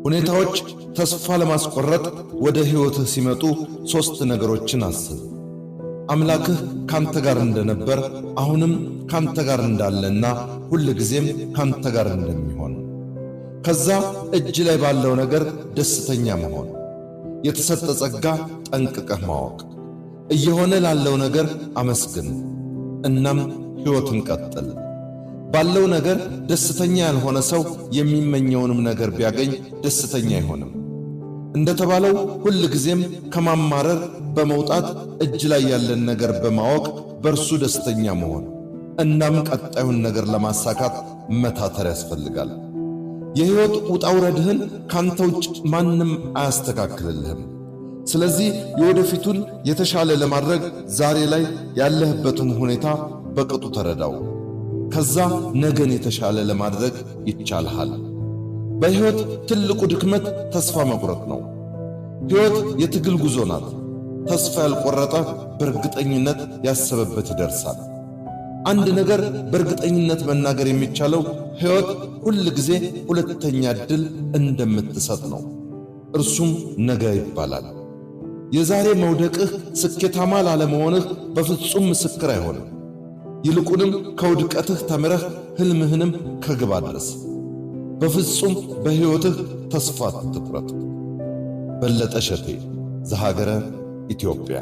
ሁኔታዎች ተስፋ ለማስቆረጥ ወደ ሕይወትህ ሲመጡ ሦስት ነገሮችን አስብ። አምላክህ ካንተ ጋር እንደነበር አሁንም ካንተ ጋር እንዳለና ሁል ጊዜም ካንተ ጋር እንደሚሆን። ከዛ እጅ ላይ ባለው ነገር ደስተኛ መሆን፣ የተሰጠ ጸጋ ጠንቅቀህ ማወቅ፣ እየሆነ ላለው ነገር አመስግን። እናም ሕይወትን ቀጥል። ባለው ነገር ደስተኛ ያልሆነ ሰው የሚመኘውንም ነገር ቢያገኝ ደስተኛ አይሆንም። እንደተባለው ሁል ጊዜም ከማማረር በመውጣት እጅ ላይ ያለን ነገር በማወቅ በርሱ ደስተኛ መሆን፣ እናም ቀጣዩን ነገር ለማሳካት መታተር ያስፈልጋል። የሕይወት ውጣ ውረድህን ካንተ ውጭ ማንም አያስተካክልልህም። ስለዚህ የወደፊቱን የተሻለ ለማድረግ ዛሬ ላይ ያለህበትን ሁኔታ በቅጡ ተረዳው። ከዛ ነገን የተሻለ ለማድረግ ይቻልሃል። በሕይወት ትልቁ ድክመት ተስፋ መቁረጥ ነው። ሕይወት የትግል ጉዞ ናት። ተስፋ ያልቆረጠ በእርግጠኝነት ያሰበበት ይደርሳል። አንድ ነገር በእርግጠኝነት መናገር የሚቻለው ሕይወት ሁል ጊዜ ሁለተኛ ዕድል እንደምትሰጥ ነው። እርሱም ነገ ይባላል። የዛሬ መውደቅህ ስኬታማ ላለመሆንህ በፍጹም ምስክር አይሆንም። ይልቁንም ከውድቀትህ ተምረህ ሕልምህንም ከግብ አድርስ። በፍጹም በሕይወትህ ተስፋ አትቁረጥ። በለጠ ሸቴ ዘሀገረ ኢትዮጵያ